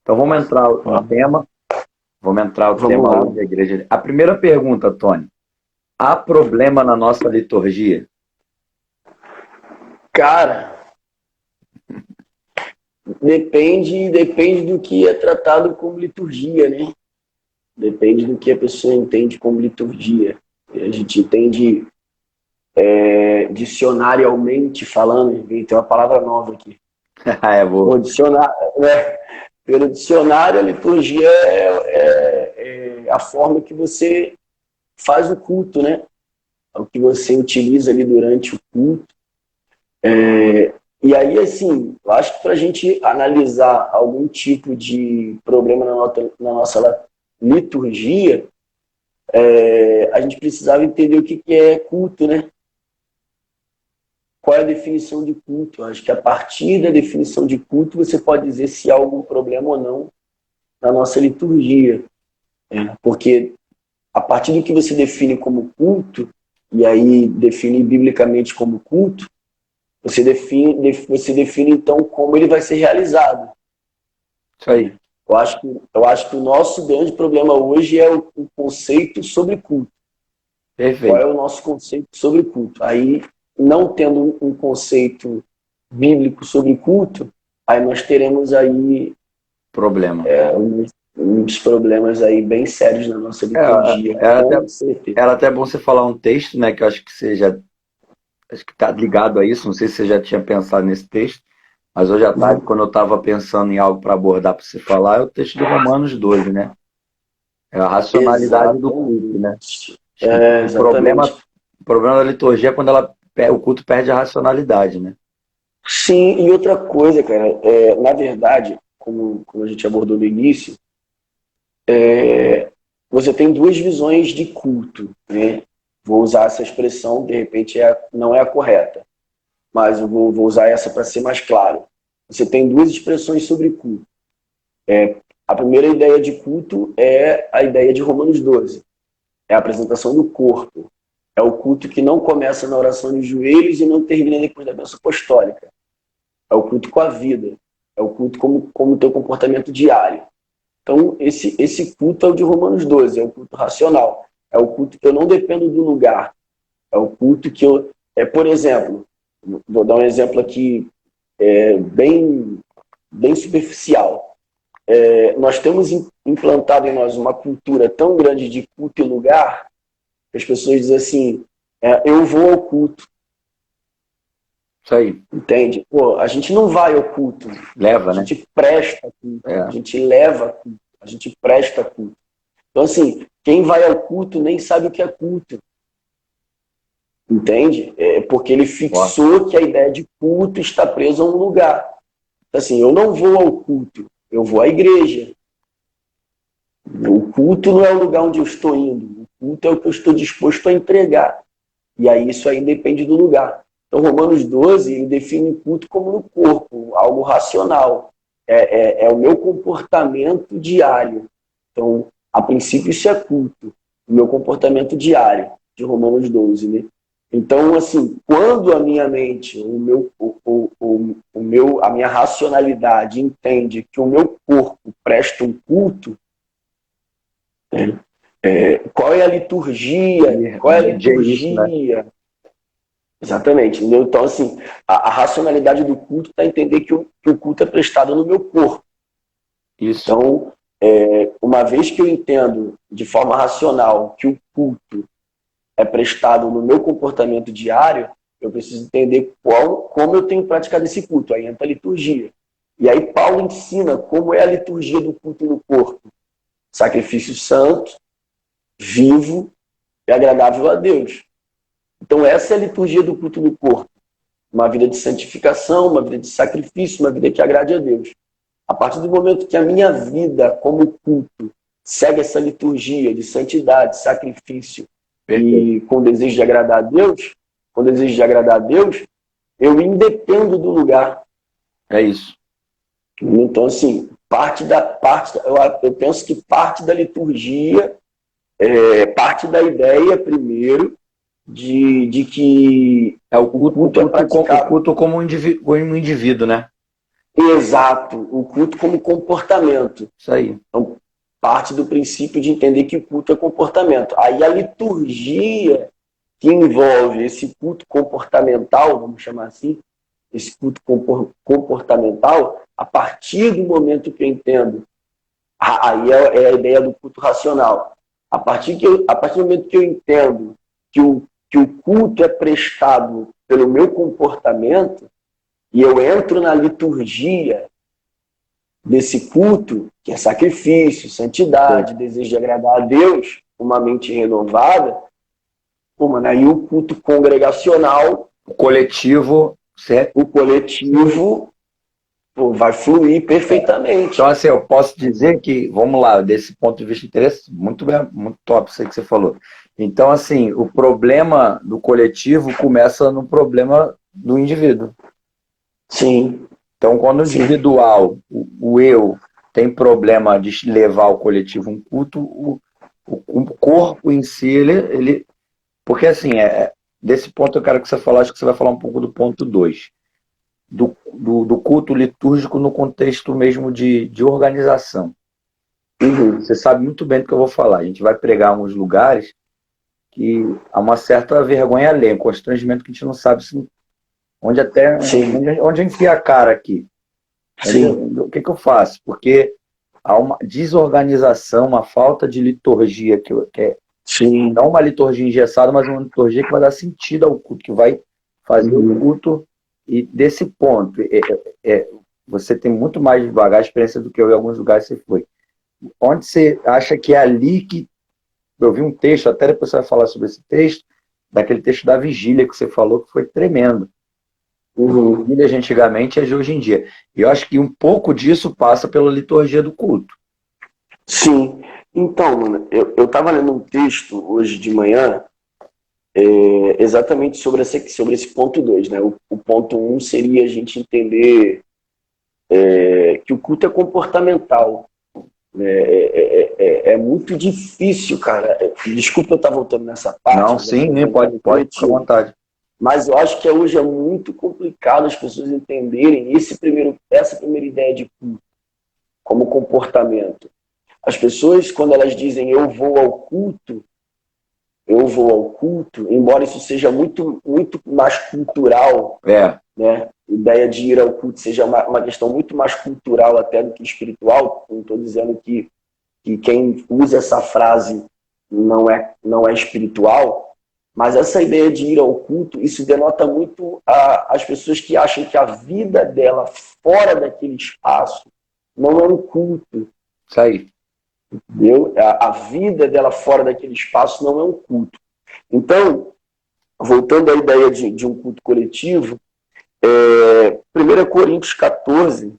Então vamos entrar no Ó, tema. Vamos entrar no vamos tema lá. hoje da igreja. A primeira pergunta, Tony. Há problema na nossa liturgia? Cara, depende do que é tratado como liturgia, né? Depende do que a pessoa entende como liturgia. A gente entende dicionarialmente falando, tem uma palavra nova aqui. É, vou. O dicionário, né? Pelo dicionário, a liturgia é a forma que você faz o culto, né? É o que você utiliza ali durante o culto. E aí, assim, eu acho que para a gente analisar algum tipo de problema na nossa liturgia, a gente precisava entender o que é culto, né? Qual é a definição de culto? Eu acho que a partir da definição de culto você pode dizer se há algum problema ou não na nossa liturgia. Porque a partir do que você define como culto, e aí define biblicamente como culto, você define então como ele vai ser realizado. Isso aí. Eu acho que o nosso grande problema hoje é o conceito sobre culto. Qual é Perfeito. o nosso conceito sobre culto? Aí, não tendo um conceito bíblico sobre culto, aí nós teremos aí Problema. uns problemas aí bem sérios na nossa É, liturgia, era até, com certeza. era até bom você falar um texto, né? Que eu acho que você já. Acho que está ligado a isso. Não sei se você já tinha pensado nesse texto. Mas hoje à tarde, quando eu estava pensando em algo para abordar para você falar, é o texto de Romanos 12, né? É a racionalidade do culto, né? Exatamente. Acho que o Exatamente. problema da liturgia é quando o culto perde a racionalidade, né? Sim, e outra coisa, cara, na verdade, como a gente abordou no início, você tem duas visões de culto, né? Vou usar essa expressão, de repente não é a correta, mas eu vou usar essa para ser mais claro. Você tem duas expressões sobre culto. A primeira ideia de culto é a ideia de Romanos 12, é a apresentação do corpo. É o culto que não começa na oração de joelhos e não termina depois da bênção apostólica. É o culto com a vida. É o culto como o teu comportamento diário. Então, esse culto é o de Romanos 12, é o culto racional. É o culto que eu não dependo do lugar. É o culto que eu. Por exemplo, vou dar um exemplo aqui bem, bem superficial. Nós temos implantado em nós uma cultura tão grande de culto e lugar que as pessoas dizem assim: eu vou ao culto, Isso aí. entende? Pô, a gente não vai ao culto, a Leva, né? gente presta culto, a É. gente leva culto, a gente presta culto. Então, assim, quem vai ao culto nem sabe o que é culto, entende? Porque ele Ó, fixou que a ideia de culto está presa a um lugar. Então, assim, eu não vou ao culto, eu vou à igreja. O culto não é o lugar onde eu estou indo, o culto é o que eu estou disposto a entregar. E aí isso aí depende do lugar. Então, Romanos 12 ele define o culto como no corpo, algo racional. É o meu comportamento diário. Então, a princípio, isso é culto, o meu comportamento diário, de Romanos 12, né? Então, assim, quando a minha mente, a minha racionalidade entende que o meu corpo presta um culto, qual é a liturgia? Qual é a medir isso, né? liturgia? Exatamente. Entendeu? Então, assim, a racionalidade do culto está a entender que o culto é prestado no meu corpo. Isso. Então, uma vez que eu entendo de forma racional que o culto é prestado no meu comportamento diário, eu preciso entender como eu tenho praticado esse culto. Aí entra a liturgia. E aí Paulo ensina como é a liturgia do culto no corpo. Sacrifício santo, vivo e agradável a Deus. Então essa é a liturgia do culto no corpo. Uma vida de santificação, uma vida de sacrifício, uma vida que agrade a Deus. A partir do momento que a minha vida, como culto, segue essa liturgia de santidade, sacrifício Perfeito. e com desejo de agradar a Deus, com desejo de agradar a Deus, eu independo do lugar. É isso. Então, assim, eu penso que parte da liturgia, parte da ideia, primeiro, de que É o o culto, culto é o praticado. culto como um indivíduo, né? Exato, o culto como comportamento. Isso aí. Então, parte do princípio de entender que o culto é comportamento. Aí a liturgia que envolve esse culto comportamental, vamos chamar assim, esse culto comportamental, a partir do momento que eu entendo, aí é a ideia do culto racional. A partir do momento que eu entendo que o culto é prestado pelo meu comportamento, e eu entro na liturgia desse culto, que é sacrifício, santidade, desejo de agradar a Deus, uma mente renovada, pô, mano, aí o culto congregacional, O coletivo, certo? o coletivo, pô, vai fluir perfeitamente. Então, assim, eu posso dizer que, vamos lá, desse ponto de vista interessante, muito bem, muito top isso aí que você falou. Então, assim, o problema do coletivo começa no problema do indivíduo. Sim. Então, quando o individual, o eu, tem problema de levar o coletivo um culto, o corpo em si, porque assim, desse ponto eu quero que você fale, acho que você vai falar um pouco do ponto 2 do culto litúrgico no contexto mesmo de organização. Uhum. Você sabe muito bem do que eu vou falar. A gente vai pregar em alguns lugares que há uma certa vergonha alheia, um constrangimento que a gente não sabe onde enfia a cara aqui. O que eu faço? Porque há uma desorganização, uma falta de liturgia, não uma liturgia engessada, mas uma liturgia que vai dar sentido ao culto, que vai fazer o culto. E desse ponto, você tem muito mais bagagem, experiência do que eu em alguns lugares você foi. Onde você acha que é ali que... Eu vi um texto, até depois você vai falar sobre esse texto, daquele texto da vigília que você falou, que foi tremendo. Vigília de antigamente é de hoje em dia. E eu acho que um pouco disso passa pela liturgia do culto. Sim. Então, mano, eu estava lendo um texto hoje de manhã, exatamente sobre esse ponto 2, né? O ponto 1 seria a gente entender que o culto é comportamental. É muito difícil, cara. Desculpa eu estar voltando nessa parte. Não, sim, nem pode, ficar à vontade. Mas eu acho que hoje é muito complicado as pessoas entenderem essa primeira ideia de culto como comportamento. As pessoas, quando elas dizem eu vou ao culto, embora isso seja muito, muito mais cultural, né? A ideia de ir ao culto seja uma questão muito mais cultural até do que espiritual. Não estou dizendo que quem usa essa frase não é espiritual, mas essa ideia de ir ao culto, isso denota muito as pessoas que acham que a vida dela fora daquele espaço não é um culto. Isso aí. Entendeu? A vida dela fora daquele espaço não é um culto. Então, voltando à ideia de um culto coletivo, 1 Coríntios 14,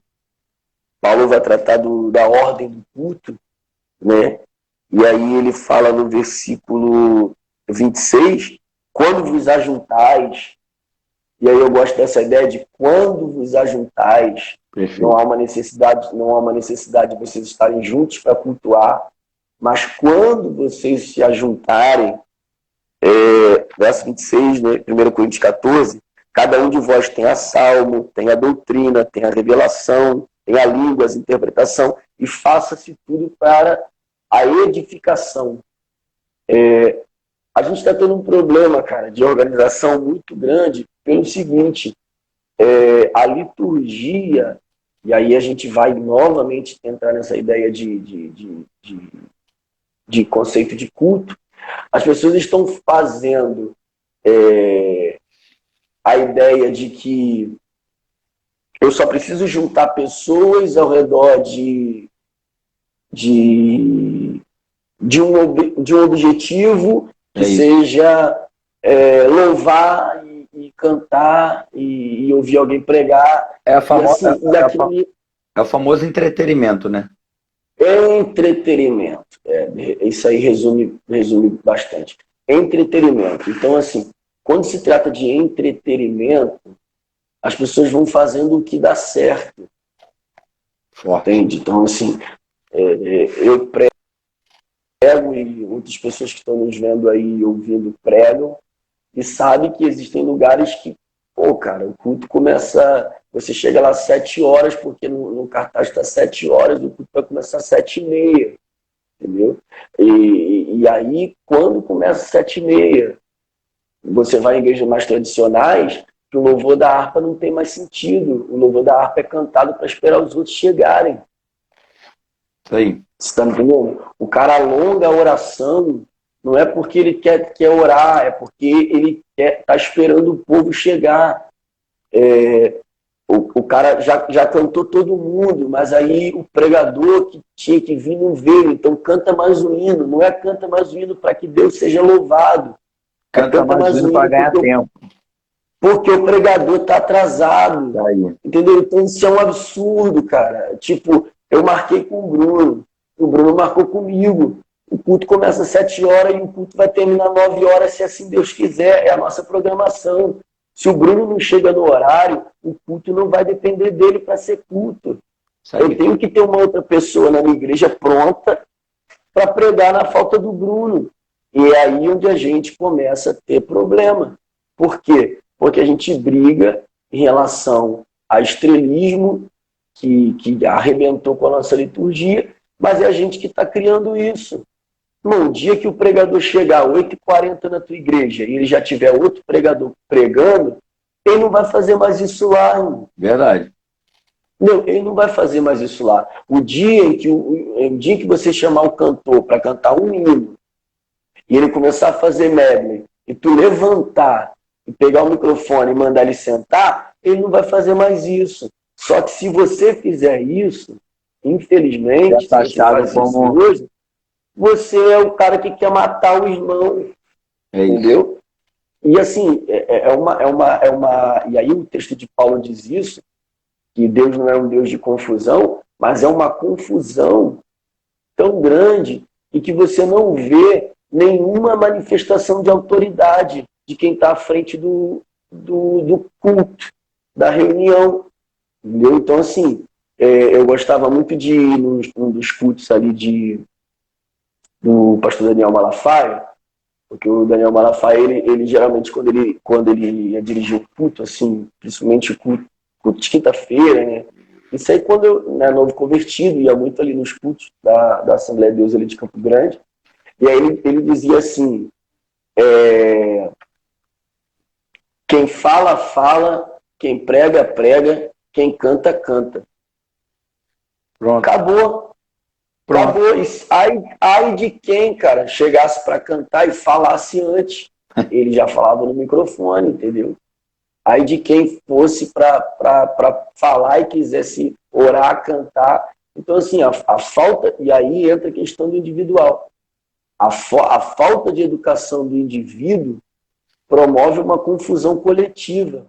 Paulo vai tratar da ordem do culto, né? E aí ele fala no versículo 26, quando vos ajuntais, e aí eu gosto dessa ideia de quando vos ajuntais, não há uma necessidade de vocês estarem juntos para cultuar, mas quando vocês se ajuntarem, verso 26, né, 1 Coríntios 14, cada um de vós tem a salmo, tem a doutrina, tem a revelação, tem a língua, a interpretação, e faça-se tudo para a edificação. A gente está tendo um problema, cara, de organização muito grande pelo seguinte, a liturgia, e aí a gente vai novamente entrar nessa ideia de conceito de culto, as pessoas estão fazendo a ideia de que eu só preciso juntar pessoas ao redor de um objetivo que seja louvar e cantar e ouvir alguém pregar. É o famoso entretenimento, né? Entretenimento. Isso aí resume bastante. Entretenimento. Então, assim, quando se trata de entretenimento, as pessoas vão fazendo o que dá certo. Entende? Então, assim, eu prego e muitas pessoas que estão nos vendo aí ouvindo pregam e sabem que existem lugares que, pô, cara, o culto começa você chega lá às 7 horas, porque no cartaz está 7 horas, o culto vai começar às 7h30, entendeu? E aí, quando começa às 7h30, você vai em igrejas mais tradicionais, que o louvor da harpa não tem mais sentido. O louvor da harpa é cantado para esperar os outros chegarem. Isso aí. Você está entendendo? O cara alonga a oração, não é porque ele quer orar, é porque ele está esperando o povo chegar. O cara já cantou todo mundo, mas aí o pregador que tinha que vir não veio, então canta mais um hino. Não é canta mais um hino para que Deus seja louvado. Canta mais um hino para ganhar tempo. Porque o pregador está atrasado. Tá aí. Entendeu? Então isso é um absurdo, cara. Tipo, eu marquei com o Bruno marcou comigo. O culto começa às 7 horas e o culto vai terminar às 9 horas, se assim Deus quiser. É a nossa programação. Se o Bruno não chega no horário, o culto não vai depender dele para ser culto. Eu tenho que ter uma outra pessoa na minha igreja pronta para pregar na falta do Bruno. E é aí onde a gente começa a ter problema. Por quê? Porque a gente briga em relação a estrelismo que arrebentou com a nossa liturgia, mas é a gente que está criando isso. No dia que o pregador chegar às 8h40 na tua igreja e ele já tiver outro pregador pregando, ele não vai fazer mais isso lá, irmão. Verdade. Não, ele não vai fazer mais isso lá. O dia que você chamar o cantor para cantar um hino e ele começar a fazer medley e tu levantar e pegar o microfone e mandar ele sentar, ele não vai fazer mais isso. Só que se você fizer isso, infelizmente, tá achado como hoje, você é o cara que quer matar o irmão. Entendeu? E assim, e aí o texto de Paulo diz isso, que Deus não é um Deus de confusão, mas é uma confusão tão grande e que você não vê nenhuma manifestação de autoridade de quem está à frente do culto, da reunião. Entendeu? Então, assim, eu gostava muito de ir num dos cultos ali do pastor Daniel Malafaia, porque o Daniel Malafaia, ele geralmente, quando ele ia dirigir o culto, assim, principalmente o culto de quinta-feira, né? Isso aí quando eu, novo convertido, ia muito ali nos cultos da Assembleia de Deus ali de Campo Grande, e aí ele dizia assim, quem fala, fala, quem prega, prega, quem canta, canta. Pronto. Acabou. Pronto. Acabou. Ai de quem, cara, chegasse para cantar e falasse antes. Ele já falava no microfone, entendeu? Aí de quem fosse para falar e quisesse orar, cantar. Então, assim, a falta... E aí entra a questão do individual. A falta de educação do indivíduo promove uma confusão coletiva.